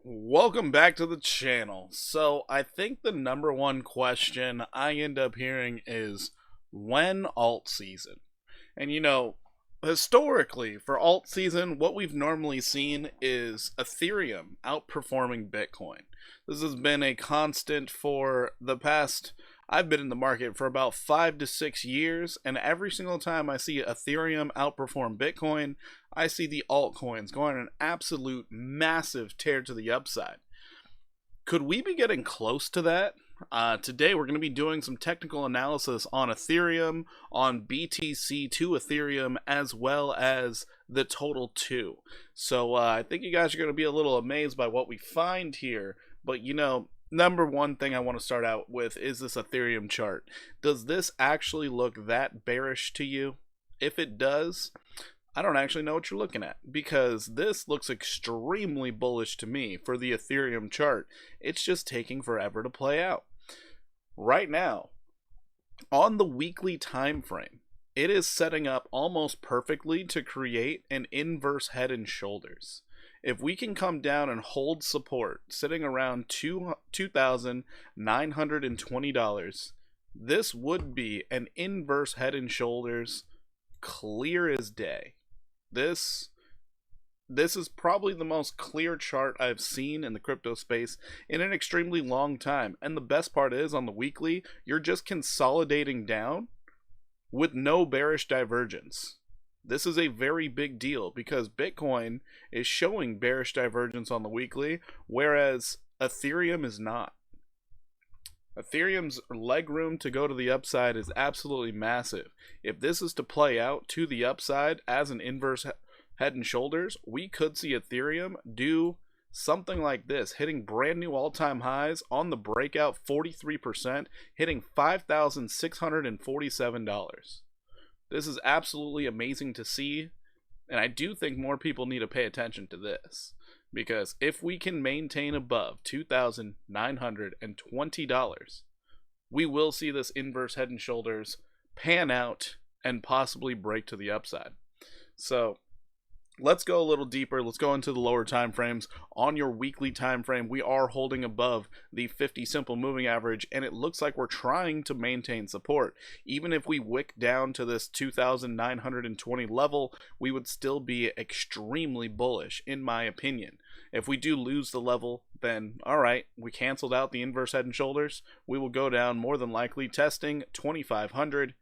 Welcome back to the channel. So I think the number one question I end up hearing is when alt season? And historically for alt season, what we've normally seen is Ethereum outperforming Bitcoin. This has been a constant for the past, I've been in the market for about 5 to 6 years, and every single time I see Ethereum outperform Bitcoin, I see the altcoins going on an absolute massive tear to the upside. Could we be getting close to that? Today we're going to be doing some technical analysis on Ethereum, on BTC to Ethereum, as well as the TOTAL2. So I think you guys are going to be a little amazed by what we find here. But number one thing I want to start out with is this Ethereum chart. Does this actually look that bearish to you? If it does, I don't actually know what you're looking at, because this looks extremely bullish to me for the Ethereum chart. It's just taking forever to play out. Right now, on the weekly time frame, it is setting up almost perfectly to create an inverse head and shoulders. If we can come down and hold support sitting around $2,920, this would be an inverse head and shoulders, clear as day. This is probably the most clear chart I've seen in the crypto space in an extremely long time. And the best part is, on the weekly, you're just consolidating down with no bearish divergence. This is a very big deal because Bitcoin is showing bearish divergence on the weekly, whereas Ethereum is not. Ethereum's leg room to go to the upside is absolutely massive. If this is to play out to the upside as an inverse head and shoulders, we could see Ethereum do something like this, hitting brand new all-time highs on the breakout, 43%, hitting $5,647. This is absolutely amazing to see, and I do think more people need to pay attention to this. Because if we can maintain above $2,920, we will see this inverse head and shoulders pan out and possibly break to the upside. So let's go a little deeper. Let's go into the lower time frames. On your weekly time frame, we are holding above the 50 simple moving average, and it looks like we're trying to maintain support. Even if we wick down to this 2,920 level, we would still be extremely bullish, in my opinion. If we do lose the level, then alright, we canceled out the inverse head and shoulders. We will go down, more than likely testing 2,500.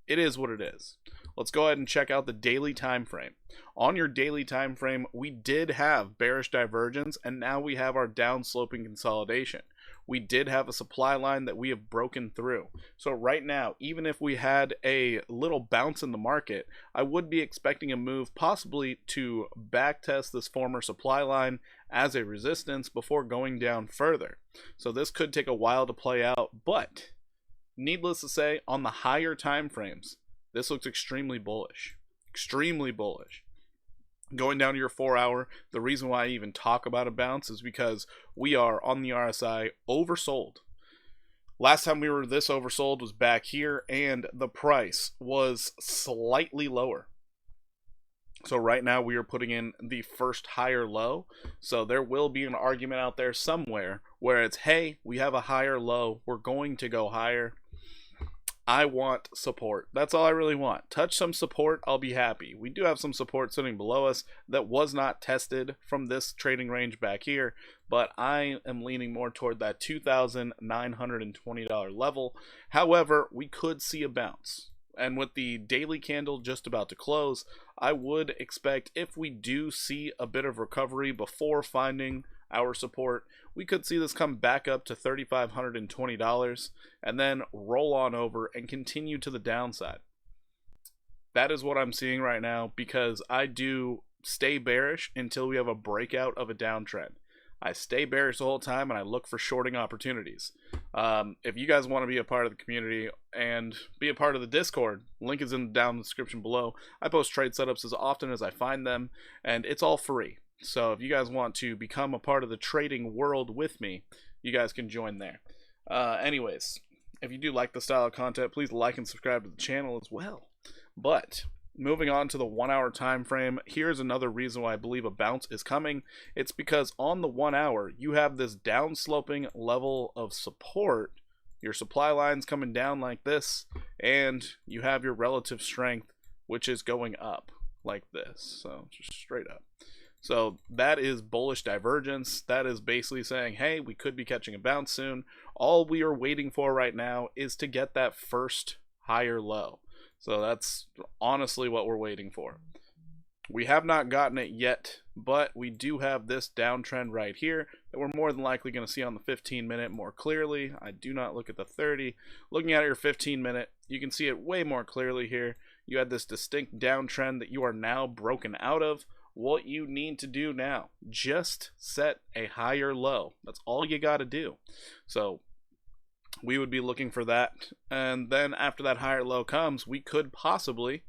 It is what it is. Let's go ahead and check out the daily time frame. On your daily time frame, we did have bearish divergence, and now we have our down sloping consolidation. We did have a supply line that we have broken through. So right now, even if we had a little bounce in the market, I would be expecting a move possibly to backtest this former supply line as a resistance before going down further. So this could take a while to play out, but needless to say, on the higher time frames, this looks extremely bullish. Extremely bullish. Going down to your 4-hour, the reason why I even talk about a bounce is because we are on the RSI oversold. Last time we were this oversold was back here, and the price was slightly lower. So right now we are putting in the first higher low. So there will be an argument out there somewhere where it's, hey, we have a higher low, we're going to go higher. I want support. That's all I really want. Touch some support, I'll be happy. We do have some support sitting below us that was not tested from this trading range back here, but I am leaning more toward that $2,920 level. However, we could see a bounce. And with the daily candle just about to close, I would expect, if we do see a bit of recovery before finding our support, we could see this come back up to $3,520 and then roll on over and continue to the downside. That is what I'm seeing right now, because I do stay bearish until we have a breakout of a downtrend. I stay bearish the whole time, and I look for shorting opportunities. If you guys want to be a part of the community and be a part of the Discord, link is down in the description below. I post trade setups as often as I find them, and it's all free. So if you guys want to become a part of the trading world with me, you guys can join there. Anyways, if you do like the style of content, please like and subscribe to the channel as well. But moving on to the 1 hour time frame, here's another reason why I believe a bounce is coming. It's because on the 1 hour, you have this downsloping level of support, your supply lines coming down like this, and you have your relative strength, which is going up like this. So just straight up. So that is bullish divergence. That is basically saying, hey, we could be catching a bounce soon. All we are waiting for right now is to get that first higher low. So that's honestly what we're waiting for. We have not gotten it yet, but we do have this downtrend right here that we're more than likely going to see on the 15-minute more clearly. I do not look at the 30. Looking at your 15-minute, you can see it way more clearly here. You had this distinct downtrend that you are now broken out of. What you need to do now, just set a higher low. That's all you got to do. So we would be looking for that, and then after that higher low comes, we could possibly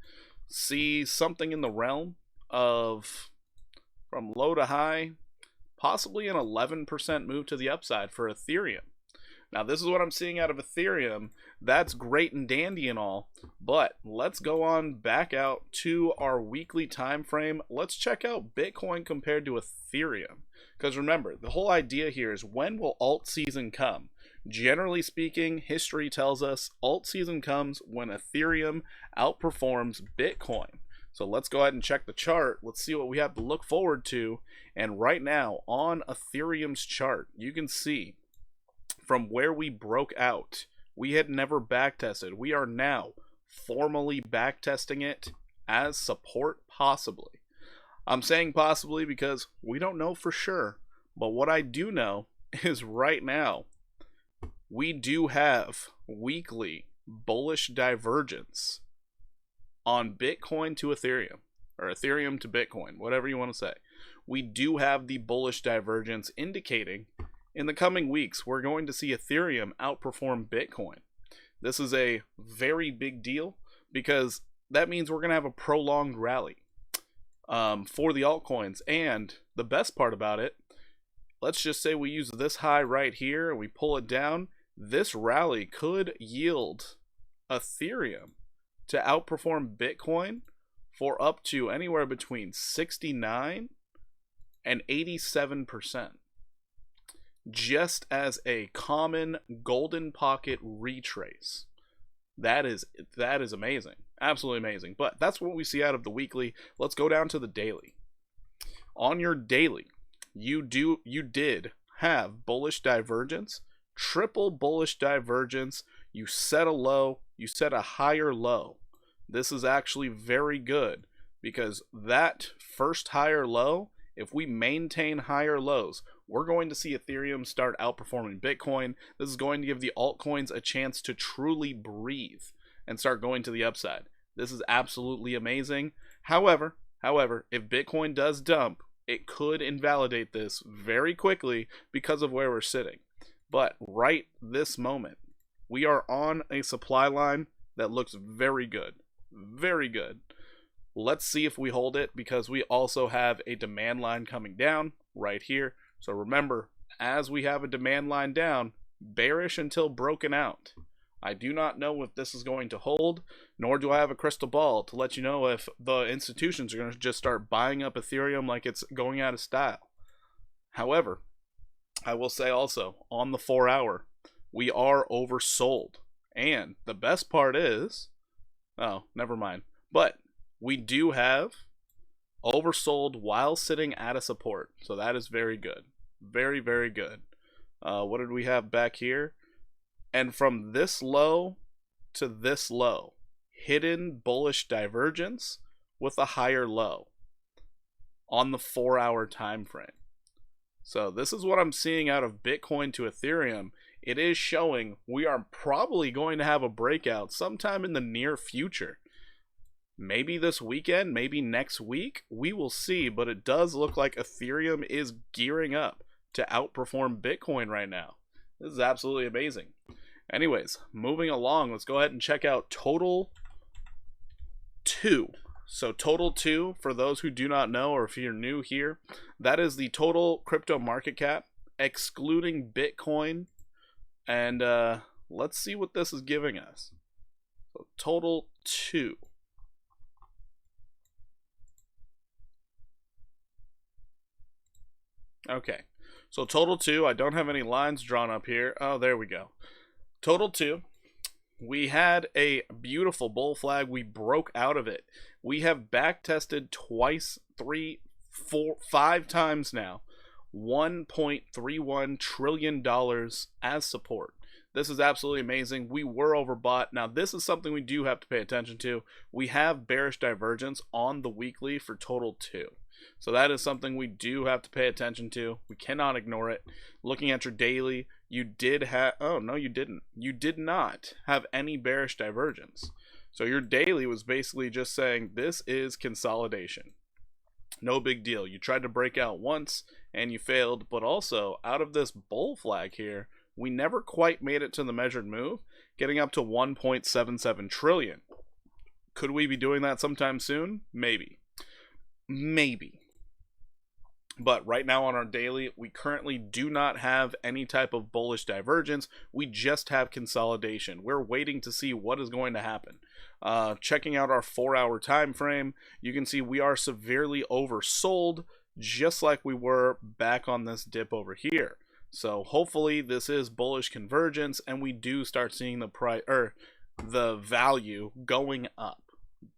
see something in the realm of, from low to high, possibly an 11% move to the upside for Ethereum. Now this is what I'm seeing out of Ethereum. That's great and dandy and all, but let's go on back out to our weekly time frame. Let's check out Bitcoin compared to Ethereum, because remember, the whole idea here is, when will alt season come? Generally speaking, history tells us alt season comes when Ethereum outperforms Bitcoin. So let's go ahead and check the chart. Let's see what we have to look forward to. And right now on Ethereum's chart, you can see from where we broke out, we had never backtested. We are now formally backtesting it as support, possibly. I'm saying possibly because we don't know for sure. But what I do know is right now, we do have weekly bullish divergence on Bitcoin to Ethereum, or Ethereum to Bitcoin, whatever you want to say. We do have the bullish divergence indicating in the coming weeks, we're going to see Ethereum outperform Bitcoin. This is a very big deal because that means we're going to have a prolonged rally for the altcoins. And the best part about it, let's just say we use this high right here and we pull it down. This rally could yield Ethereum to outperform Bitcoin for up to anywhere between 69 and 87%. Just as a common golden pocket retrace. That is amazing. Absolutely amazing. But that's what we see out of the weekly. Let's go down to the daily. On your daily, you did have bullish divergence, triple bullish divergence. You set a low, you set a higher low. This is actually very good because that first higher low, if we maintain higher lows, we're going to see Ethereum start outperforming Bitcoin. This is going to give the altcoins a chance to truly breathe and start going to the upside. This is absolutely amazing. However, if Bitcoin does dump, it could invalidate this very quickly because of where we're sitting. But right this moment, we are on a supply line that looks very good. Very good. Let's see if we hold it, because we also have a demand line coming down right here. So remember, as we have a demand line down, bearish until broken out. I do not know if this is going to hold, nor do I have a crystal ball to let you know if the institutions are going to just start buying up Ethereum like it's going out of style. However, I will say also, on the 4 hour, we are oversold. And the best part is, oh, never mind. But we do have oversold while sitting at a support. So that is very good. Very, very good. What did we have back here? And from this low to this low, hidden bullish divergence with a higher low on the 4 hour time frame. So this is what I'm seeing out of Bitcoin to Ethereum. It is showing we are probably going to have a breakout sometime in the near future. Maybe this weekend, maybe next week, we will see, but it does look like Ethereum is gearing up to outperform Bitcoin right now. This is absolutely amazing. Anyways, moving along, let's go ahead and check out TOTAL2. So TOTAL2, for those who do not know, or if you're new here, that is the total crypto market cap, excluding Bitcoin. And let's see what this is giving us. So TOTAL2. Okay, so TOTAL2, I don't have any lines drawn up here. Oh, there we go. TOTAL2, we had a beautiful bull flag. We broke out of it. We have back tested twice, 3, 4, 5 times now. $1.31 trillion as support. This is absolutely amazing. We were overbought. Now, this is something we do have to pay attention to. We have bearish divergence on the weekly for TOTAL2. So that is something we do have to pay attention to. We cannot ignore it. Looking at your daily, you did have... Oh, no, you didn't. You did not have any bearish divergence. So your daily was basically just saying, this is consolidation. No big deal. You tried to break out once and you failed, but also out of this bull flag here, we never quite made it to the measured move, getting up to 1.77 trillion. Could we be doing that sometime soon? Maybe. Maybe. But right now on our daily, we currently do not have any type of bullish divergence. We just have consolidation. We're waiting to see what is going to happen. Checking out our 4-hour time frame, you can see we are severely oversold, just like we were back on this dip over here. So hopefully this is bullish convergence and we do start seeing the price or the value going up.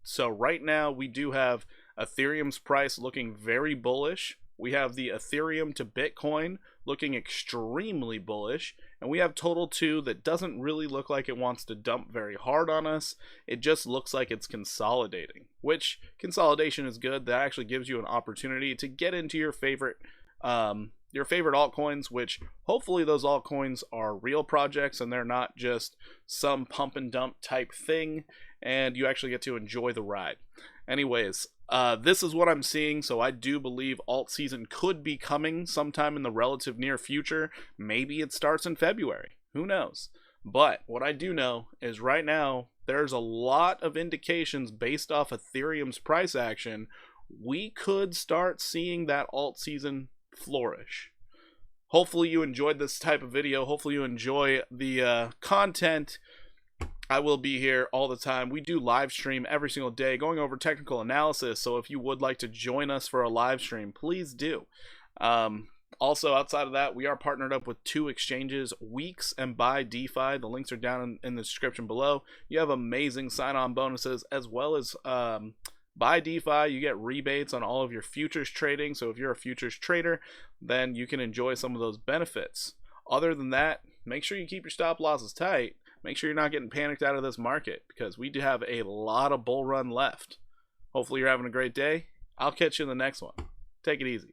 So right now we do have Ethereum's price looking very bullish. We have the Ethereum to Bitcoin looking extremely bullish, and we have TOTAL2 that doesn't really look like it wants to dump very hard on us. It just looks like it's consolidating, which consolidation is good. That actually gives you an opportunity to get into your favorite altcoins, which hopefully those altcoins are real projects and they're not just some pump and dump type thing, and you actually get to enjoy the ride. Anyways, this is what I'm seeing, so I do believe alt season could be coming sometime in the relative near future. Maybe it starts in February. Who knows? But what I do know is right now there's a lot of indications based off Ethereum's price action. We could start seeing that alt season flourish. Hopefully you enjoyed this type of video. Hopefully you enjoy the content. I will be here all the time. We do live stream every single day going over technical analysis. So if you would like to join us for a live stream, please do. Also, outside of that, we are partnered up with 2 exchanges, Weeks and Buy DeFi. The links are down in the description below. You have amazing sign-on bonuses as well as Buy DeFi. You get rebates on all of your futures trading. So if you're a futures trader, then you can enjoy some of those benefits. Other than that, make sure you keep your stop losses tight. Make sure you're not getting panicked out of this market because we do have a lot of bull run left. Hopefully you're having a great day. I'll catch you in the next one. Take it easy.